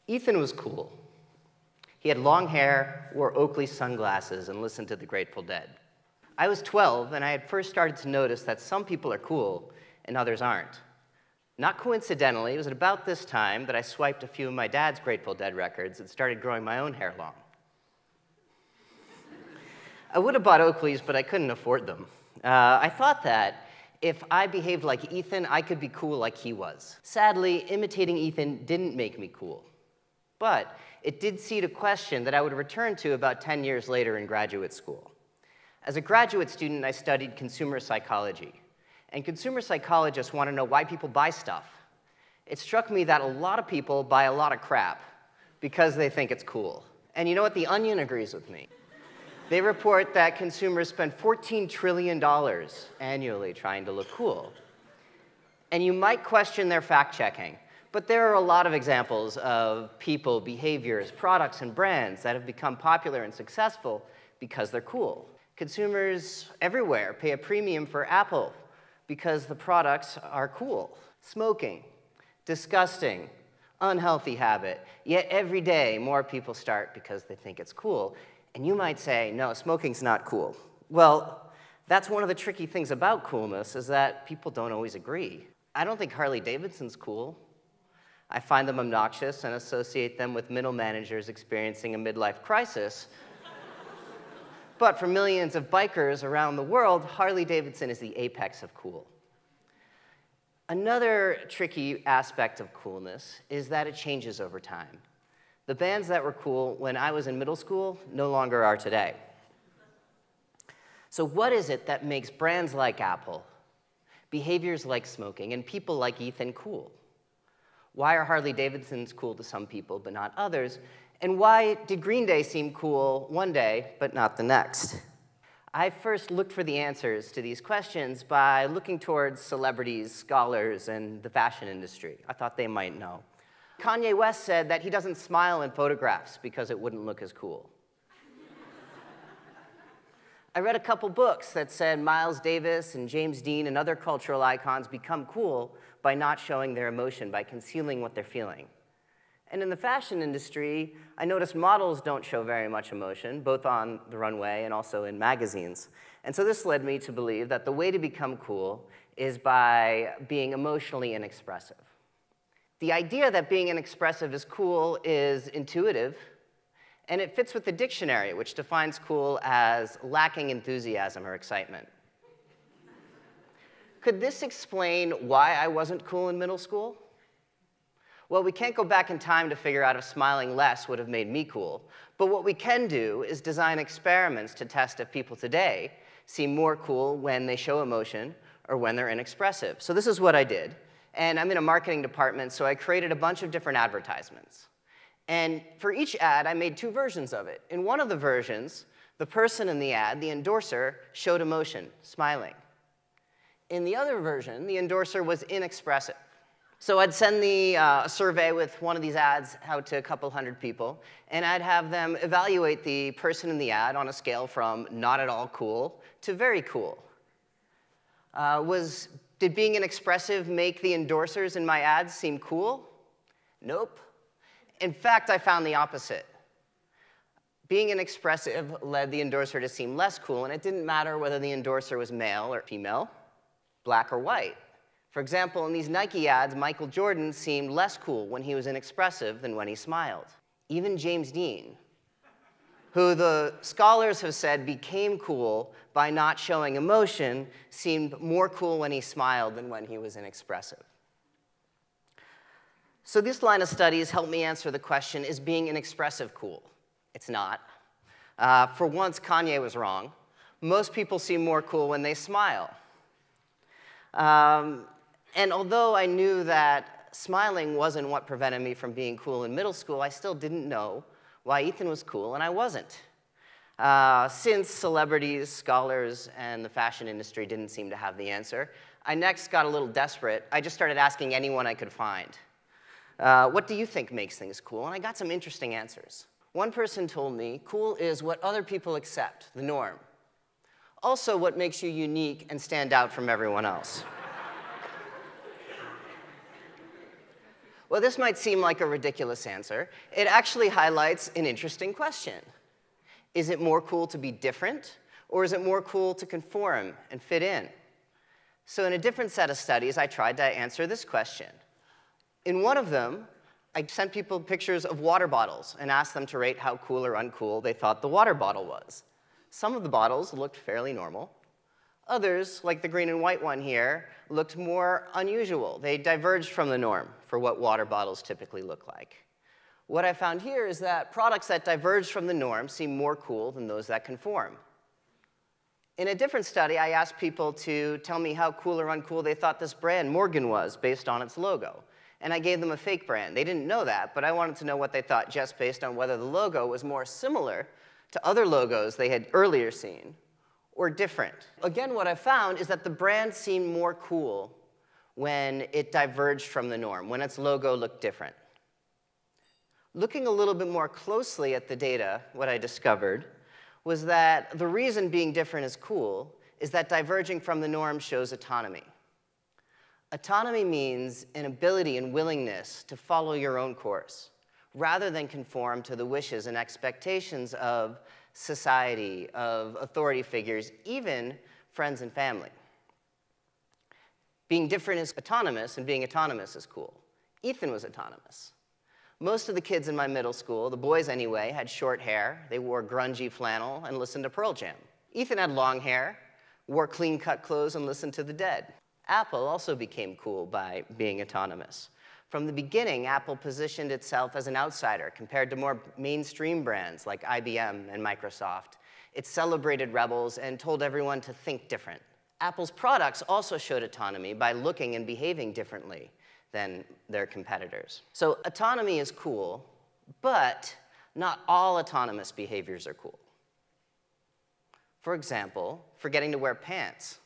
Ethan was cool. He had long hair, wore Oakley sunglasses, and listened to the Grateful Dead. I was 12, and I had first started to notice that some people are cool and others aren't. Not coincidentally, it was at about this time that I swiped a few of my dad's Grateful Dead records and started growing my own hair long. I would have bought Oakleys, but I couldn't afford them. I thought that if I behaved like Ethan, I could be cool like he was. Sadly, imitating Ethan didn't make me cool. But it did seed a question that I would return to about 10 years later in graduate school. As a graduate student, I studied consumer psychology. And consumer psychologists want to know why people buy stuff. It struck me that a lot of people buy a lot of crap because they think it's cool. And you know what? The Onion agrees with me. They report that consumers spend $14 trillion annually trying to look cool. And you might question their fact-checking, but there are a lot of examples of people, behaviors, products, and brands that have become popular and successful because they're cool. Consumers everywhere pay a premium for Apple because the products are cool. Smoking, disgusting, unhealthy habit, yet every day more people start because they think it's cool. And you might say, no, smoking's not cool. Well, that's one of the tricky things about coolness is that people don't always agree. I don't think Harley Davidson's cool. I find them obnoxious and associate them with middle managers experiencing a midlife crisis. But for millions of bikers around the world, Harley Davidson is the apex of cool. Another tricky aspect of coolness is that it changes over time. The bands that were cool when I was in middle school no longer are today. So what is it that makes brands like Apple, behaviors like smoking, and people like Ethan cool? Why are Harley Davidsons cool to some people but not others? And why did Green Day seem cool one day but not the next? I first looked for the answers to these questions by looking towards celebrities, scholars, and the fashion industry. I thought they might know. Kanye West said that he doesn't smile in photographs because it wouldn't look as cool. I read a couple books that said Miles Davis and James Dean and other cultural icons become cool by not showing their emotion, by concealing what they're feeling. And in the fashion industry, I noticed models don't show very much emotion, both on the runway and also in magazines. And so this led me to believe that the way to become cool is by being emotionally inexpressive. The idea that being inexpressive is cool is intuitive, and it fits with the dictionary, which defines cool as lacking enthusiasm or excitement. Could this explain why I wasn't cool in middle school? Well, we can't go back in time to figure out if smiling less would have made me cool, but what we can do is design experiments to test if people today seem more cool when they show emotion or when they're inexpressive. So this is what I did. And I'm in a marketing department, so I created a bunch of different advertisements. And for each ad, I made two versions of it. In one of the versions, the person in the ad, the endorser, showed emotion, smiling. In the other version, the endorser was inexpressive. So I'd send a survey with one of these ads out to a couple hundred people, and I'd have them evaluate the person in the ad on a scale from not at all cool to very cool. Did being inexpressive make the endorsers in my ads seem cool? Nope. In fact, I found the opposite. Being inexpressive led the endorser to seem less cool, and it didn't matter whether the endorser was male or female, black or white. For example, in these Nike ads, Michael Jordan seemed less cool when he was inexpressive than when he smiled. Even James Dean, who the scholars have said became cool by not showing emotion, seemed more cool when he smiled than when he was inexpressive. So this line of studies helped me answer the question, is being inexpressive cool? It's not. For once, Kanye was wrong. Most people seem more cool when they smile. And although I knew that smiling wasn't what prevented me from being cool in middle school, I still didn't know why Ethan was cool and I wasn't. Since celebrities, scholars, and the fashion industry didn't seem to have the answer, I next got a little desperate. I just started asking anyone I could find. What do you think makes things cool? And I got some interesting answers. One person told me, cool is what other people accept, the norm. Also what makes you unique and stand out from everyone else. Well, this might seem like a ridiculous answer. It actually highlights an interesting question. Is it more cool to be different, or is it more cool to conform and fit in? So in a different set of studies, I tried to answer this question. In one of them, I sent people pictures of water bottles and asked them to rate how cool or uncool they thought the water bottle was. Some of the bottles looked fairly normal. Others, like the green and white one here, looked more unusual. They diverged from the norm for what water bottles typically look like. What I found here is that products that diverge from the norm seem more cool than those that conform. In a different study, I asked people to tell me how cool or uncool they thought this brand, Morgan, was based on its logo. And I gave them a fake brand. They didn't know that, but I wanted to know what they thought just based on whether the logo was more similar to other logos they had earlier seen, or different. Again, what I found is that the brand seemed more cool when it diverged from the norm, when its logo looked different. Looking a little bit more closely at the data, what I discovered was that the reason being different is cool is that diverging from the norm shows autonomy. Autonomy means an ability and willingness to follow your own course, rather than conform to the wishes and expectations of society, of authority figures, even friends and family. Being different is autonomous, and being autonomous is cool. Ethan was autonomous. Most of the kids in my middle school, the boys anyway, had short hair, they wore grungy flannel, and listened to Pearl Jam. Ethan had long hair, wore clean-cut clothes, and listened to the Dead. Apple also became cool by being autonomous. From the beginning, Apple positioned itself as an outsider compared to more mainstream brands like IBM and Microsoft. It celebrated rebels and told everyone to think different. Apple's products also showed autonomy by looking and behaving differently than their competitors. So autonomy is cool, but not all autonomous behaviors are cool. For example, forgetting to wear pants,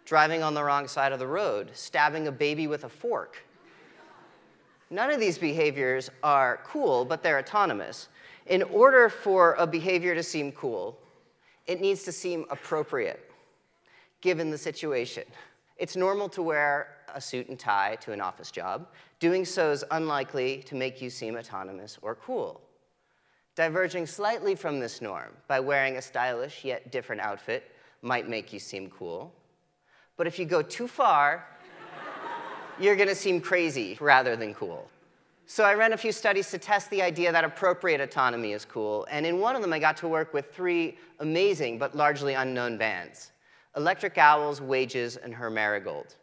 driving on the wrong side of the road, stabbing a baby with a fork. None of these behaviors are cool, but they're autonomous. In order for a behavior to seem cool, it needs to seem appropriate, given the situation. It's normal to wear a suit and tie to an office job. Doing so is unlikely to make you seem autonomous or cool. Diverging slightly from this norm by wearing a stylish yet different outfit might make you seem cool. But if you go too far, you're going to seem crazy rather than cool. So I ran a few studies to test the idea that appropriate autonomy is cool, and in one of them I got to work with 3 amazing but largely unknown bands: Electric Owls, Wages, and Her Marigold.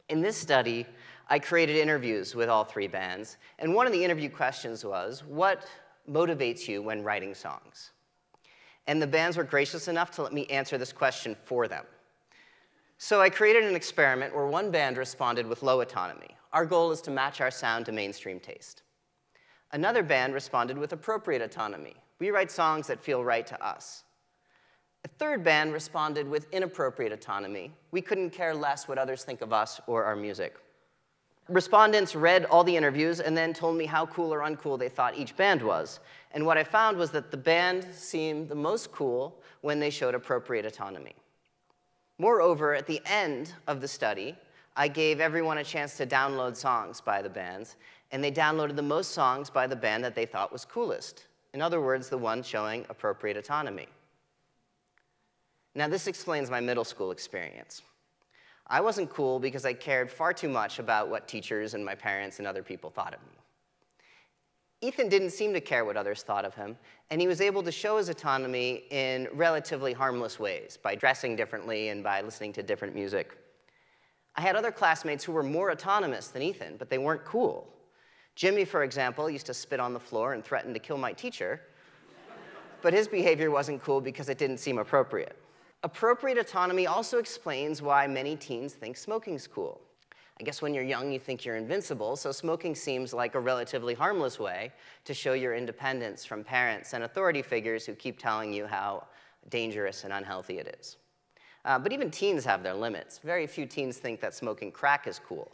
In this study, I created interviews with all 3 bands, and one of the interview questions was, what motivates you when writing songs? And the bands were gracious enough to let me answer this question for them. So I created an experiment where one band responded with low autonomy. Our goal is to match our sound to mainstream taste. Another band responded with appropriate autonomy. We write songs that feel right to us. A third band responded with inappropriate autonomy. We couldn't care less what others think of us or our music. Respondents read all the interviews and then told me how cool or uncool they thought each band was. And what I found was that the band seemed the most cool when they showed appropriate autonomy. Moreover, at the end of the study, I gave everyone a chance to download songs by the bands, and they downloaded the most songs by the band that they thought was coolest. In other words, the one showing appropriate autonomy. Now, this explains my middle school experience. I wasn't cool because I cared far too much about what teachers and my parents and other people thought of me. Ethan didn't seem to care what others thought of him, and he was able to show his autonomy in relatively harmless ways, by dressing differently and by listening to different music. I had other classmates who were more autonomous than Ethan, but they weren't cool. Jimmy, for example, used to spit on the floor and threaten to kill my teacher, but his behavior wasn't cool because it didn't seem appropriate. Appropriate autonomy also explains why many teens think smoking's cool. I guess when you're young, you think you're invincible, so smoking seems like a relatively harmless way to show your independence from parents and authority figures who keep telling you how dangerous and unhealthy it is. But even teens have their limits. Very few teens think that smoking crack is cool.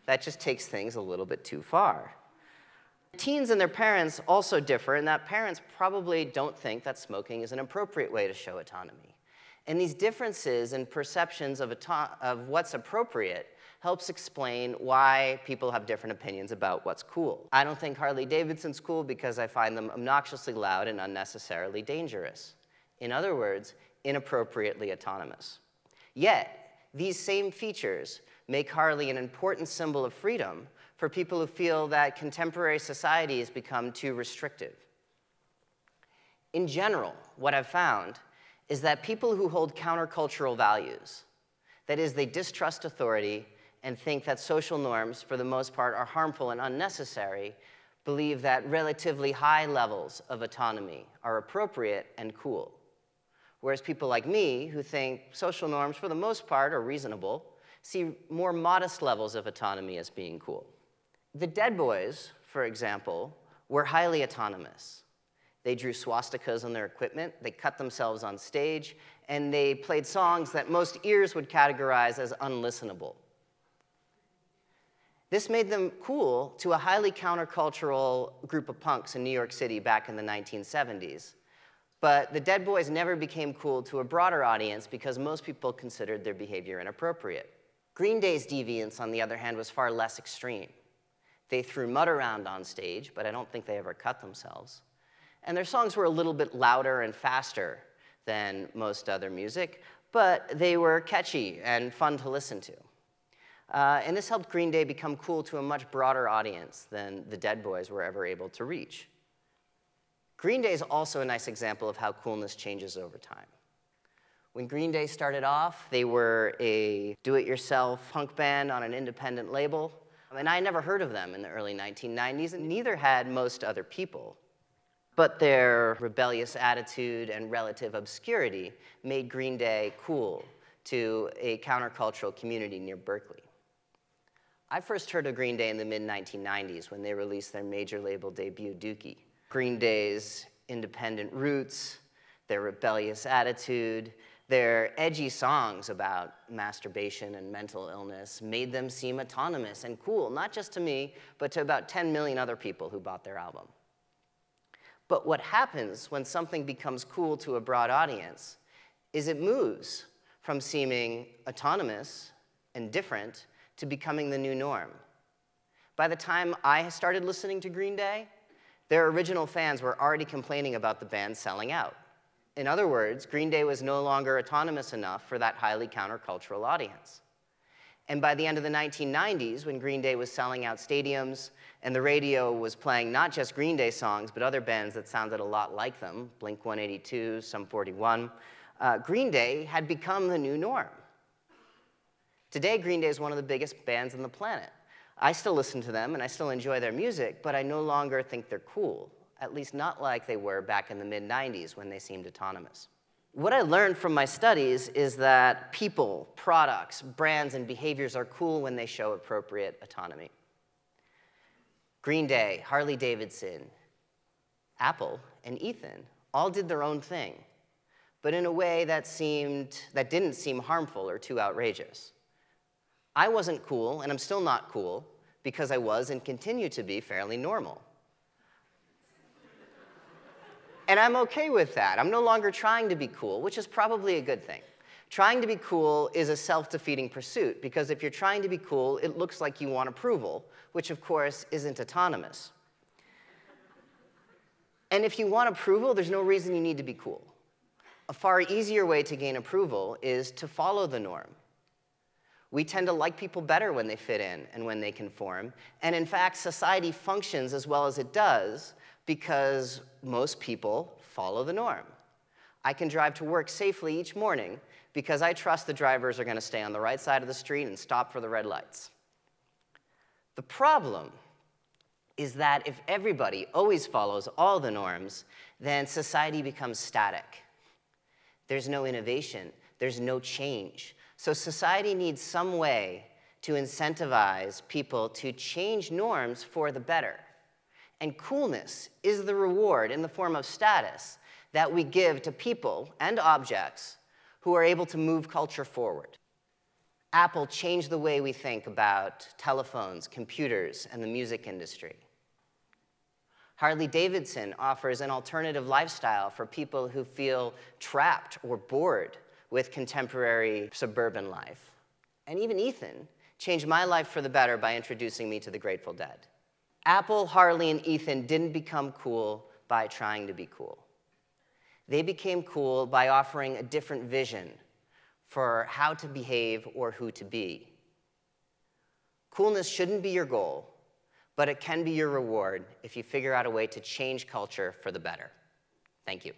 That just takes things a little bit too far. Teens and their parents also differ in that parents probably don't think that smoking is an appropriate way to show autonomy. And these differences in perceptions of what's appropriate helps explain why people have different opinions about what's cool. I don't think Harley Davidson's cool because I find them obnoxiously loud and unnecessarily dangerous. In other words, inappropriately autonomous. Yet, these same features make Harley an important symbol of freedom for people who feel that contemporary society has become too restrictive. In general, what I've found is that people who hold countercultural values, that is, they distrust authority and think that social norms, for the most part, are harmful and unnecessary, believe that relatively high levels of autonomy are appropriate and cool. Whereas people like me, who think social norms, for the most part, are reasonable, see more modest levels of autonomy as being cool. The Dead Boys, for example, were highly autonomous. They drew swastikas on their equipment, they cut themselves on stage, and they played songs that most ears would categorize as unlistenable. This made them cool to a highly countercultural group of punks in New York City back in the 1970s. But the Dead Boys never became cool to a broader audience because most people considered their behavior inappropriate. Green Day's deviance, on the other hand, was far less extreme. They threw mud around on stage, but I don't think they ever cut themselves. And their songs were a little bit louder and faster than most other music, but they were catchy and fun to listen to. And this helped Green Day become cool to a much broader audience than the Dead Boys were ever able to reach. Green Day is also a nice example of how coolness changes over time. When Green Day started off, they were a do-it-yourself punk band on an independent label, and I never heard of them in the early 1990s, and neither had most other people. But their rebellious attitude and relative obscurity made Green Day cool to a countercultural community near Berkeley. I first heard of Green Day in the mid-1990s when they released their major label debut, Dookie. Green Day's independent roots, their rebellious attitude, their edgy songs about masturbation and mental illness made them seem autonomous and cool, not just to me, but to about 10 million other people who bought their album. But what happens when something becomes cool to a broad audience is it moves from seeming autonomous and different to becoming the new norm. By the time I started listening to Green Day, their original fans were already complaining about the band selling out. In other words, Green Day was no longer autonomous enough for that highly countercultural audience. And by the end of the 1990s, when Green Day was selling out stadiums and the radio was playing not just Green Day songs, but other bands that sounded a lot like them, Blink-182, Sum 41, Green Day had become the new norm. Today, Green Day is one of the biggest bands on the planet. I still listen to them and I still enjoy their music, but I no longer think they're cool, at least not like they were back in the mid-90s when they seemed autonomous. What I learned from my studies is that people, products, brands, and behaviors are cool when they show appropriate autonomy. Green Day, Harley Davidson, Apple, and Ethan all did their own thing, but in a way that didn't seem harmful or too outrageous. I wasn't cool, and I'm still not cool, because I was and continue to be fairly normal. And I'm okay with that. I'm no longer trying to be cool, which is probably a good thing. Trying to be cool is a self-defeating pursuit, because if you're trying to be cool, it looks like you want approval, which of course isn't autonomous. And if you want approval, there's no reason you need to be cool. A far easier way to gain approval is to follow the norm. We tend to like people better when they fit in and when they conform. And in fact, society functions as well as it does because most people follow the norm. I can drive to work safely each morning because I trust the drivers are going to stay on the right side of the street and stop for the red lights. The problem is that if everybody always follows all the norms, then society becomes static. There's no innovation. There's no change. So society needs some way to incentivize people to change norms for the better. And coolness is the reward in the form of status that we give to people and objects who are able to move culture forward. Apple changed the way we think about telephones, computers, and the music industry. Harley Davidson offers an alternative lifestyle for people who feel trapped or bored with contemporary suburban life. And even Ethan changed my life for the better by introducing me to the Grateful Dead. Apple, Harley, and Ethan didn't become cool by trying to be cool. They became cool by offering a different vision for how to behave or who to be. Coolness shouldn't be your goal, but it can be your reward if you figure out a way to change culture for the better. Thank you.